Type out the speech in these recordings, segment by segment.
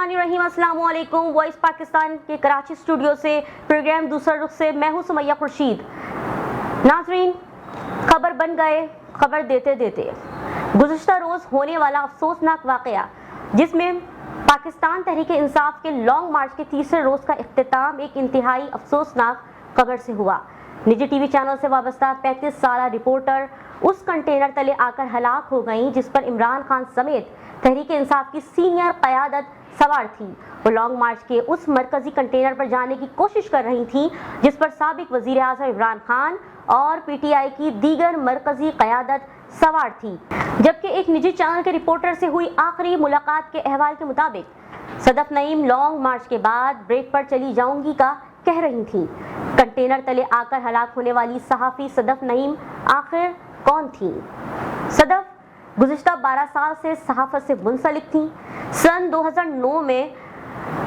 बिस्मिल्लाहिर्रहमानिर्रहीम, अस्सलाम वालेकुम। वॉइस पाकिस्तान के कराची स्टूडियो से प्रोग्राम दूसरा रुख से मैं हूं सुमैया खुर्शीद। नाजरीन, खबर बन गए खबर देते देते गुज़िश्ता रोज़ होने वाला अफसोसनाक वाक़या, जिसमें पाकिस्तान तहरीक इंसाफ के लॉन्ग मार्च के तीसरे रोज़ का इख्तिताम एक इंतहाई अफसोसनाक खबर से हुआ। निजी टीवी चैनल से वाबस्ता 35 साला रिपोर्टर उस कंटेनर तले आकर हलाक हो गईं जिस पर इमरान खान समेत तहरीक इंसाफ की सीनियर क़यादत सवार थी। वो लॉन्ग मार्च के उस मरकजी कंटेनर पर जाने की कोशिश कर रही थी जिस पर साबिक वज़ीर आज़म इमरान खान और PTI की दीगर मरकजी क़यादत सवार थी। जबकि एक निजी चैनल के रिपोर्टर से हुई आखिरी मुलाकात के अहवाल के मुताबिक सदफ नईम लॉन्ग मार्च के बाद ब्रेक पर चली जाऊंगी का कह रही थी। कंटेनर तले आकर हलाक होने वाली सहाफ़ी सदफ नईम आखिर कौन थी? सदफ गुज़िश्ता 12 साल से सहाफ़त से मुंसलिक थी। सन 2009 में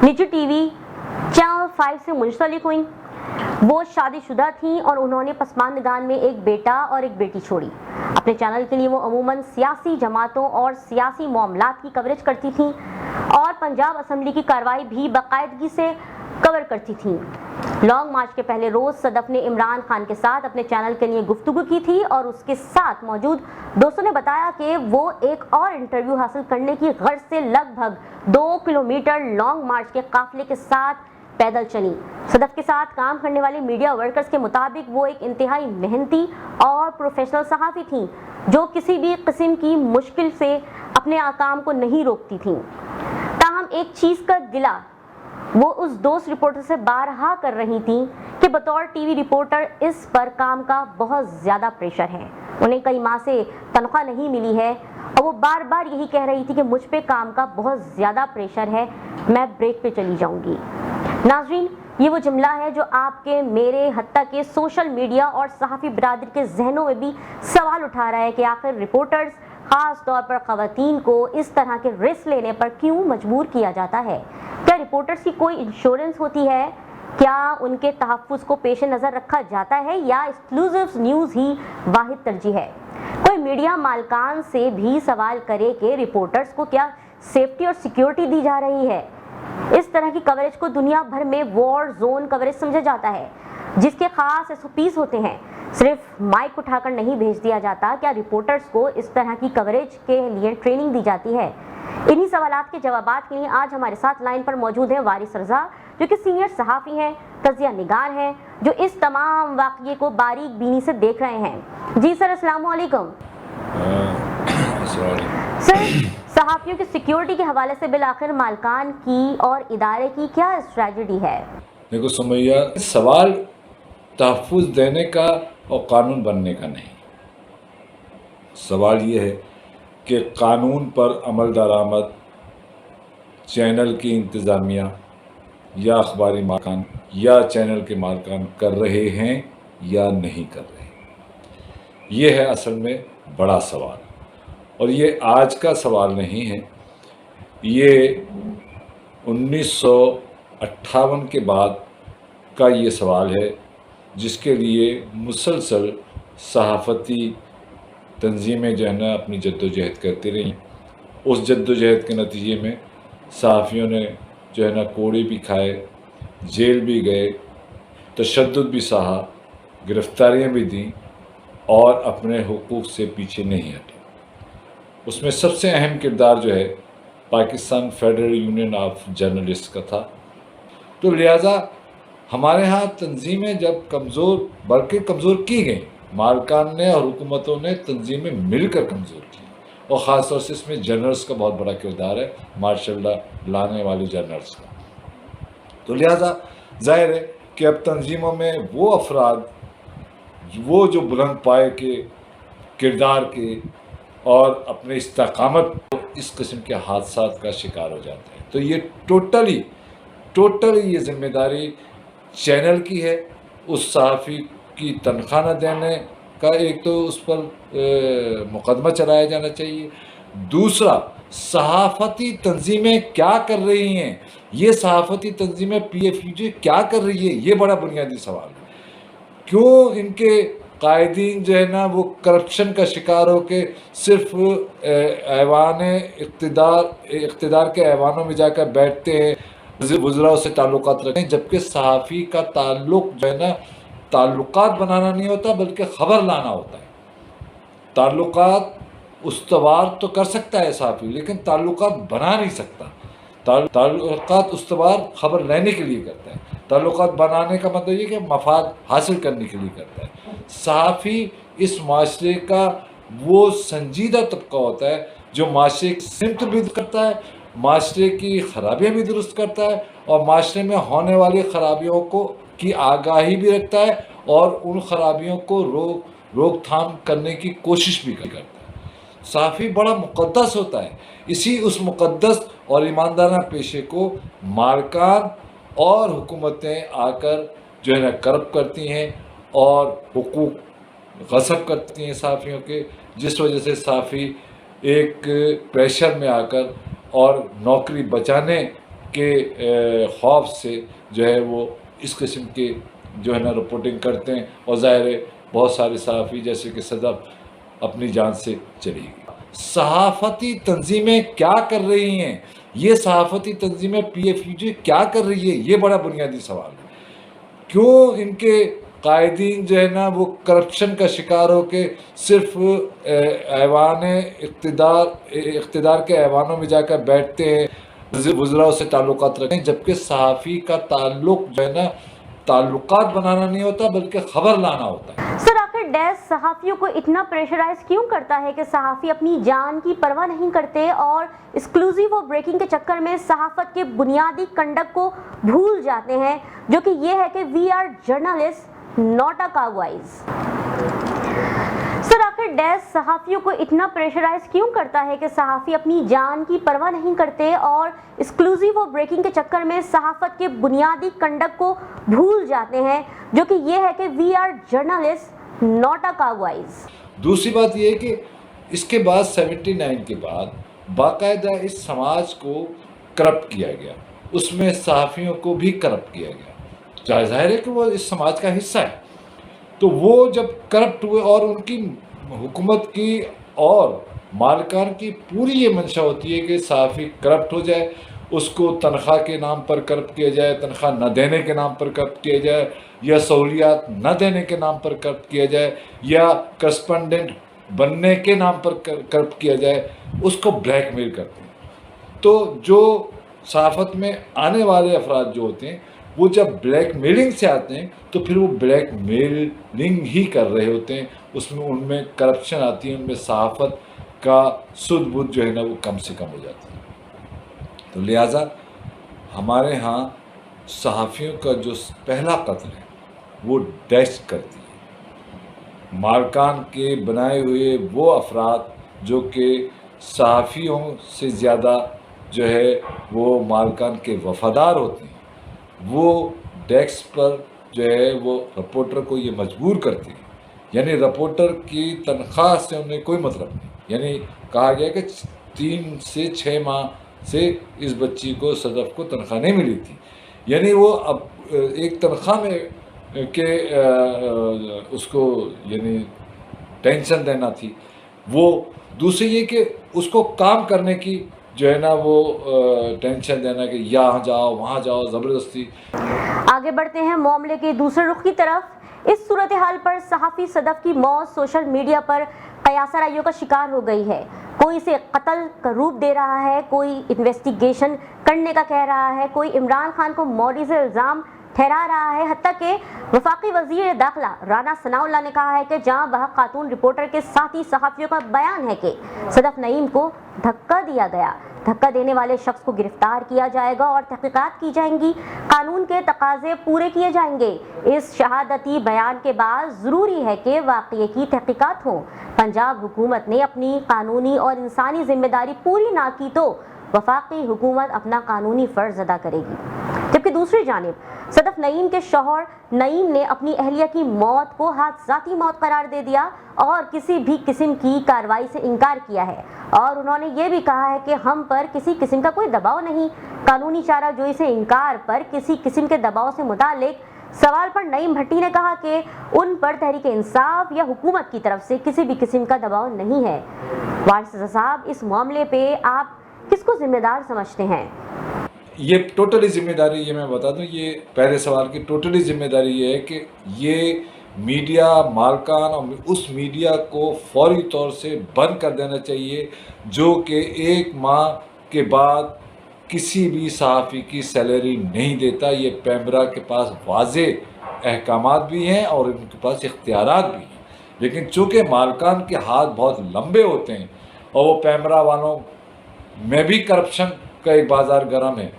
निजी टीवी चैनल 5 से मुंसलिक हुई। वो शादीशुदा थी और उन्होंने पसमानदगान में एक बेटा और एक बेटी छोड़ी। अपने चैनल के लिए वो अमूमन सियासी जमातों और सियासी मामलात की कवरेज करती थी और पंजाब असम्बली की कार्रवाई भी बाकायदगी से कवर करती थी। लॉन्ग मार्च के पहले रोज सदफ ने इमरान खान के साथ अपने चैनल के लिए गुफ्तगू की थी और उसके साथ मौजूद दोस्तों ने बताया कि वो एक और इंटरव्यू हासिल करने की गर्ज से लगभग 2 किलोमीटर लॉन्ग मार्च के काफिले के साथ पैदल चली। सदफ के साथ काम करने वाले मीडिया वर्कर्स के मुताबिक वो एक इंतहाई मेहनती और प्रोफेशनल सहाफ़ी थी जो किसी भी किस्म की मुश्किल से अपने काम को नहीं रोकती थी। ताहम एक चीज़ का गिला वो उस दोस्त रिपोर्टर से बारहा कर रही थी कि बतौर टीवी रिपोर्टर इस पर काम का बहुत ज़्यादा प्रेशर है। उन्हें कई माह से तनख्वाह नहीं मिली है और वो बार बार यही कह रही थी कि मुझ पे काम का बहुत ज़्यादा प्रेशर है, मैं ब्रेक पे चली जाऊंगी। नाज़रीन, ये वो जुमला है जो आपके, मेरे, हत्ता के सोशल मीडिया और सहाफ़ी बिरादरी के जहनों में भी सवाल उठा रहा है कि आखिर रिपोर्टर्स, ख़ास तौर पर ख़वातीन को इस तरह के रिस्क लेने पर क्यों मजबूर किया जाता है? क्या रिपोर्टर्स की कोई इंश्योरेंस होती है? क्या उनके तहफ़्फ़ुज़ को पेश नज़र रखा जाता है या एक्सक्लूसिव न्यूज़ ही वाहिद तरजीह है? कोई मीडिया मालकान से भी सवाल करे कि रिपोर्टर्स को क्या सेफ्टी और सिक्योरिटी दी जा रही है? इस तरह की कवरेज को दुनिया भर में वॉर जोन कवरेज समझा जाता है, जिसके खास SOPs होते हैं। सिर्फ माइक उठाकर नहीं भेज दिया जाता। क्या रिपोर्टर्स को इस तरह की कवरेज के लिए ट्रेनिंग दी जाती है? इन्हीं सवालात के जवाबात के लिए आज हमारे साथ लाइन पर मौजूद हैं वारिस रज़ा, जो कि सीनियर सहाफ़ी हैं, तज़िया निगार हैं, जो इस तमाम वाक़ये को बारीक बीनी से देख रहे हैं। जी सर, अस्सलाम वालेकुम। सर, सहाफ़ियों की सिक्योरिटी के हवाले से बिलाखिर मालकान की और इदारे की क्या स्ट्रैटेजी है? देखो सुमैया, सवाल तहफ़्फ़ुज़ देने का और कानून बनने का नहीं। सवाल ये है कि कानून पर अमल दरामद चैनल की इंतज़ामिया या अखबारी मालकान या चैनल के मालकान कर रहे हैं या नहीं कर रहे। ये है असल में बड़ा सवाल, और ये आज का सवाल नहीं है। ये 1958 के बाद का ये सवाल है, जिसके लिए मुसलसल सहाफ़ती तंजीमें जो है ना अपनी जद्दोजहद करती रही। उस जद्दोजहद के नतीजे में सहाफ़ियों ने जो है ना कोड़े भी खाए, जेल भी गए, तशद्दुद भी सहा, गिरफ़्तारियाँ भी दी और अपने हुकूक से पीछे नहीं हटे। उसमें सबसे अहम किरदार जो है Pakistan federal union of journalist का था। तो लिहाजा हमारे यहाँ तंजीमें जब कमज़ोर, बल्कि कमज़ोर की गई, मालकान ने और हुकूमतों ने तंजीमें मिलकर कमज़ोर की, और ख़ास तौर से इसमें जर्नल्स का बहुत बड़ा किरदार है, मार्शल लॉ लाने वाले जर्नल्स का। तो लिहाजा ज़ाहिर है कि अब तंजीमों में वो अफराद, वो जो बुलंद पाए के किरदार के और अपने इस्तेकामत इस किस्म के हादसात का शिकार हो जाते हैं। तो ये टोटली ये ज़िम्मेदारी चैनल की है। उस सहाफ़ी की तनख्वाह न देने का एक तो उस पर मुकदमा चलाया जाना चाहिए। दूसरा, सहाफ़ती तंजीमें क्या कर रही हैं, ये सहाफ़ती तंजीमें PFUJ क्या कर रही है, ये बड़ा बुनियादी सवाल है। क्यों इनके قائدین جو ہے نا وہ کرپشن کا شکار ہو کے صرف ایوان اقتدار کے ایوانوں میں جا کر بیٹھتے ہیں، وزراء سے تعلقات رکھتے ہیں، جبکہ صحافی کا تعلق جو ہے نا تعلقات بنانا نہیں ہوتا بلکہ خبر لانا ہوتا ہے۔ تعلقات استوار تو کر سکتا ہے صحافی، لیکن تعلقات بنا نہیں سکتا۔ تعلقات استوار خبر لینے کے لیے کرتا ہے، تعلقات بنانے کا مطلب یہ کہ مفاد حاصل کرنے کے لیے کرتا ہے۔ صحافی اس معاشرے کا وہ سنجیدہ طبقہ ہوتا ہے جو معاشرے کی سمت بھی کرتا ہے، معاشرے کی خرابیاں بھی درست کرتا ہے، اور معاشرے میں ہونے والی خرابیوں کی آگاہی بھی رکھتا ہے، اور ان خرابیوں کو روک تھام کرنے کی کوشش بھی کرتا ہے۔ صحافی بڑا مقدس ہوتا ہے، اس مقدس اور ایماندارانہ پیشے کو مالکان اور حکومتیں آ کر جو ہے نا کرپٹ کرتی ہیں اور حقوق غصب کرتی ہیں صحافیوں کے، جس وجہ سے صحافی ایک پریشر میں آ کر اور نوکری بچانے کے خوف سے جو ہے وہ اس قسم کے جو ہے نا رپورٹنگ کرتے ہیں، اور ظاہر ہے بہت سارے صحافی جیسے کہ صدف اپنی جان سے چلی گئی۔ صحافتی تنظیمیں کیا کر رہی ہیں؟ یہ صحافتی تنظیمیں PFUJ کیا کر رہی ہے؟ یہ بڑا بنیادی سوال ہے۔ کیوں ان کے قائدین جو ہے نا وہ کرپشن کا شکار ہو کے صرف ایوان اقتدار کے ایوانوں میں جا کر بیٹھتے ہیں، وزراء سے تعلقات رکھتے ہیں، جبکہ صحافی کا تعلق جو ہے نا تعلقات بنانا نہیں ہوتا بلکہ خبر لانا ہوتا ہے۔ سر، آخر ڈیش صحافیوں کو اتنا پریشرائز کیوں کرتا ہے کہ صحافی اپنی جان کی پرواہ نہیں کرتے اور ایکسکلوزیو اور بریکنگ کے چکر میں صحافت کے بنیادی کنڈکٹ کو بھول جاتے ہیں، جو کہ یہ ہے کہ we are journalist not a cowboys. Sir, آخر ڈیش صحافیوں کو اتنا پریشرائز کیوں کرتا ہے کہ صحافی اپنی جان کی پرواہ نہیں کرتے اور ایکسکلوزیو اور بریکنگ کے چکر میں صحافت کے بنیادی کنڈکٹ کو بھول جاتے ہیں، جو کہ یہ ہے کہ we are journalist not a cowboys. دوسری بات یہ ہے کہ اس کے بعد 79 کے بعد باقاعدہ اس سماج کو کرپٹ کیا گیا، اس میں صحافیوں کو بھی کرپٹ کیا گیا۔ ظاہر ہے کہ وہ اس سماج کا حصہ ہے، تو وہ جب کرپٹ ہوئے اور ان کی حکومت کی اور مالکان کی پوری یہ منشا ہوتی ہے کہ صحافی کرپٹ ہو جائے، اس کو تنخواہ کے نام پر کرپٹ کیا جائے، تنخواہ نہ دینے کے نام پر کرپٹ کیا جائے، یا سہولیات نہ دینے کے نام پر کرپٹ کیا جائے، یا کرسپنڈنٹ بننے کے نام پر کرپٹ کیا جائے، اس کو بلیک میل کرتے ہیں۔ تو جو صحافت میں آنے والے افراد جو ہوتے ہیں وہ جب بلیک میلنگ سے آتے ہیں تو پھر وہ بلیک میلنگ ہی کر رہے ہوتے ہیں، ان میں کرپشن آتی ہے، ان میں صحافت کا سود بدھ جو ہے نا وہ کم سے کم ہو جاتی ہے۔ تو لہٰذا ہمارے ہاں صحافیوں کا جو پہلا قتل ہے وہ ڈیش کرتی ہے۔ مالکان کے بنائے ہوئے وہ افراد جو کہ صحافیوں سے زیادہ جو ہے وہ مالکان کے وفادار ہوتے ہیں، وہ ڈیسک پر جو ہے وہ رپورٹر کو یہ مجبور کرتے ہیں، یعنی رپورٹر کی تنخواہ سے انہیں کوئی مطلب نہیں۔ یعنی کہا گیا کہ 3 سے 6 ماہ سے اس بچی کو صدف کو تنخواہ نہیں ملی تھی، یعنی وہ اب ایک تنخواہ میں کہ اس کو یعنی ٹینشن دینا تھی، وہ دوسری یہ کہ اس کو کام کرنے کی جو ہے نا وہ ٹینشن دینا کہ یہاں جاؤ وہاں جاؤ زبردستی۔ آگے بڑھتے ہیں معاملے کے دوسرے رخ کی طرف۔ اس صورتحال پر صحافی صدف کی موت سوشل میڈیا پر قیاس آرائیوں کا شکار ہو گئی ہے۔ کوئی اسے قتل کا روپ دے رہا ہے، کوئی انویسٹیگیشن کرنے کا کہہ رہا ہے، کوئی عمران خان کو مودی سے الزام ٹھہرا رہا ہے، حتیٰ کہ وفاقی وزیر داخلہ رانا ثناء اللہ نے کہا ہے کہ جہاں بحق خاتون رپورٹر کے ساتھی صحافیوں کا بیان ہے کہ صدف نعیم کو دھکا دیا گیا، دھکا دینے والے شخص کو گرفتار کیا جائے گا اور تحقیقات کی جائیں گی، قانون کے تقاضے پورے کیے جائیں گے۔ اس شہادتی بیان کے بعد ضروری ہے کہ واقعے کی تحقیقات ہوں۔ پنجاب حکومت نے اپنی قانونی اور انسانی ذمہ داری پوری نہ کی تو وفاقی حکومت اپنا قانونی فرض ادا کرے گی۔ جبکہ دوسری جانب صدف نعیم کے شوہر نعیم نے اپنی اہلیہ کی موت کو حادثاتی موت قرار دے دیا اور کسی بھی قسم کی کارروائی سے انکار کیا ہے، اور انہوں نے یہ بھی کہا ہے کہ ہم پر کسی قسم کا کوئی دباؤ نہیں، قانونی چارہ جوئی سے انکار پر کسی قسم کے دباؤ سے متعلق सवाल पर नईम भट्टी ने कहा कि उन पर तहरीक इंसाफ या हुकूमत की तरफ से किसी भी किस्म का दबाव नहीं है। वारिस रज़ा साहब, इस मामले पे आप किसको जिम्मेदार समझते हैं? ये टोटली जिम्मेदारी, ये मैं बता दूं, ये पहले सवाल की टोटली जिम्मेदारी ये है कि ये मीडिया मालकान और उस मीडिया को फौरी तौर से बंद कर देना चाहिए जो कि 1 माह के बाद किसी भी सहाफ़ी की सैलरी नहीं देता। ये पैमरा के पास वाज़े अहकामात भी हैं और उनके पास इख्तियारात भी हैं, लेकिन चूँकि मालकान के हाथ बहुत लंबे होते हैं और वो पैमरा वालों में भी करप्शन का एक बाज़ार गर्म है।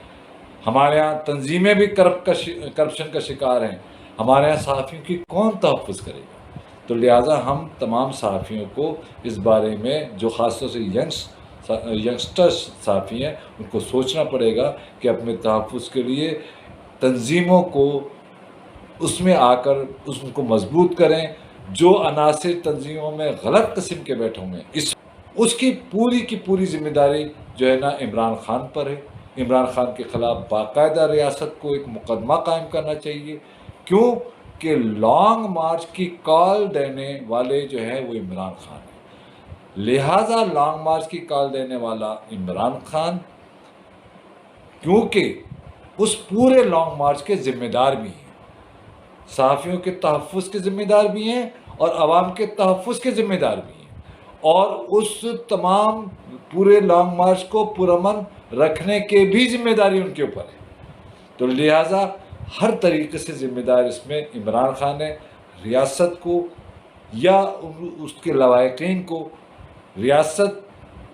हमारे यहाँ तंजीमें भी करप्शन का शिकार हैं। हमारे यहाँ सहाफ़ियों की कौन तहफ़्फ़ुज़ करेगा? तो लिहाजा हम तमाम सहाफ़ियों को इस बारे में, जो ख़ासतौर से यंगस्टर सहाफ़ी हैं, उनको सोचना पड़ेगा कि अपने तहफ़्फ़ुज़ के लिए तंजीमों को उसमें आकर उनको मजबूत करें। जो अनासिर तंजीमों में गलत किस्म के बैठे हुए हैं, उसकी पूरी की पूरी जिम्मेदारी जो है ना इमरान खान पर है। इमरान खान के ख़िलाफ़ बाकायदा रियासत को एक मुकदमा कायम करना चाहिए, क्यों कि लॉन्ग मार्च की कॉल देने वाले जो है वो इमरान खान है। लिहाजा लॉन्ग मार्च की कॉल देने वाला इमरान खान, क्योंकि उस पूरे लॉन्ग मार्च के ज़िम्मेदार भी हैं, सहाफ़ियों के तहफ़्फ़ुज़ के ज़िम्मेदार भी हैं और आवाम के तहफ़्फ़ुज़ के ज़िम्मेदार भी हैं, और उस तमाम पूरे लॉन्ग मार्च को पुरअमन रखने के भी ज़िम्मेदारी उनके ऊपर है। तो लिहाजा हर तरीके से ज़िम्मेदार इसमें इमरान खान है। रियासत को या उसके लवाहिकीन को रियासत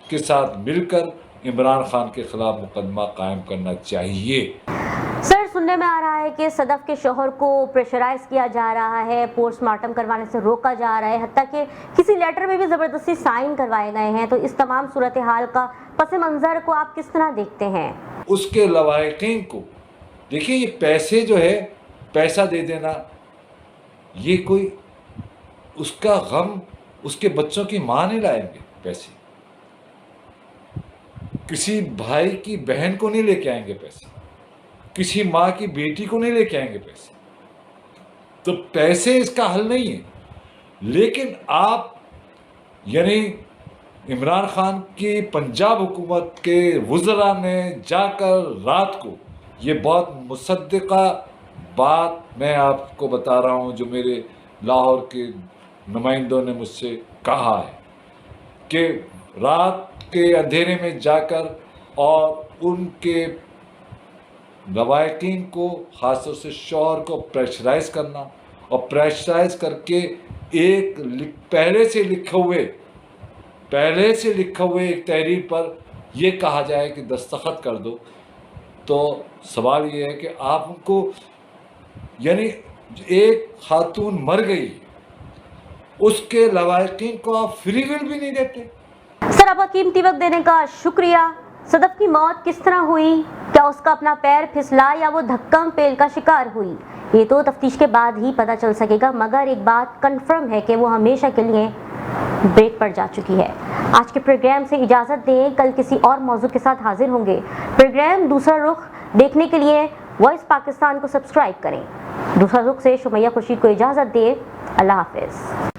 के साथ मिलकर इमरान खान के ख़िलाफ़ मुकदमा कायम करना चाहिए। सर, सुनने में आ रहा है कि सदफ के शौहर को प्रेशराइज किया जा रहा है, पोस्टमार्टम करवाने से रोका जा रहा है, हत्ता कि किसी लेटर में भी ज़बरदस्ती साइन करवाए गए हैं। तो इस तमाम सूरत हाल का पस मंज़र को आप किस तरह देखते हैं? उसके लवाहिकीन को देखिए, ये पैसे जो है, पैसा दे देना, ये कोई उसका गम उसके बच्चों की माँ नहीं लाएंगे। पैसे किसी भाई की बहन को नहीं लेके आएंगे, पैसे किसी माँ की बेटी को नहीं लेके आएंगे पैसे। तो पैसे इसका हल नहीं है। लेकिन आप यानी इमरान खान की पंजाब हुकूमत के वज़रा ने जाकर रात को, ये बहुत मुसद्दिक़ा बात मैं आपको बता रहा हूँ जो मेरे लाहौर के नुमाइंदों ने मुझसे कहा है, कि रात के अंधेरे में जाकर और उनके लवाहिकीन को, ख़ासतौर से शौहर को प्रेशराइज़ करना, और प्रेशराइज़ करके एक पहले से लिखे हुए एक तहरीर पर यह कहा जाए कि दस्तखत कर दो। तो सवाल ये है कि आप उनको, यानी एक खातून मर गई, उसके लवाहिकीन को आप फ्री विल भी नहीं देते। सर, आपका कीमती वक्त देने का शुक्रिया। सदफ की मौत किस तरह हुई? क्या उसका अपना पैर फिसला या वो धक्कम पेल का शिकार हुई? ये तो तफ्तीश के बाद ही पता चल सकेगा, मगर एक बात कंफर्म है कि वो हमेशा के लिए ब्रेक पर जा चुकी है। आज के प्रोग्राम से इजाज़त दें, कल किसी और मौजू के साथ हाजिर होंगे। प्रोग्राम दूसरा रुख देखने के लिए वॉइस पाकिस्तान को सब्सक्राइब करें। दूसरा रुख से सुमैया खुर्शीद को इजाज़त दें। अल्लाह हाफिज़।